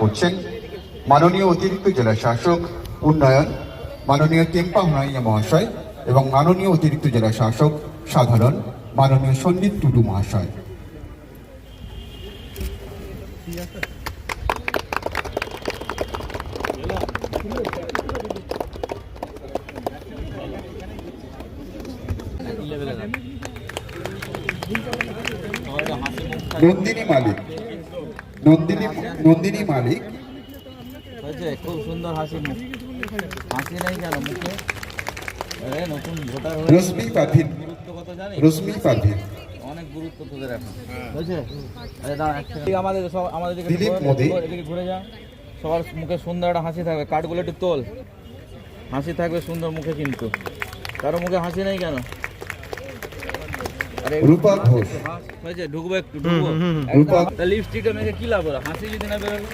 করছেন মাননীয় অতিরিক্ত জেলা শাসক উন্নয়ন মাননীয় টেম্পা হুনাইয়া মহাশয় এবং মাননীয় অতিরিক্ত জেলা শাসক সাধারণ মাননীয় সন্দীপ টুডু মহাশয়। নন্দিনী মালিক নন্দিনী মালিক খুব সুন্দর হাসি মুখ, হাসি নাই কেন মুখে? নতুন ভোটার রশ্মি পারভিন গুরুত্ব কত জানি? রশ্মি পারভিন অনেক গুরুত্ব তোদের এখন, বুঝছে? আমাদের সব আমাদের দিলীপ মোদি এদিকে ঘুরে যা, সবার মুখে সুন্দর একটা হাসি থাকবে। কার্ডগুলো একটু তোল, হাসি থাকবে সুন্দর মুখে, কিন্তু কারো মুখে হাসি নেই কেন? আরে রূপা ঘোষ হয়েছে, ঢুকবো একটু ঢুকবো। লিপস্টিকটা মেখে কি লাভ হলো? হাসি যদি না বেরোলো।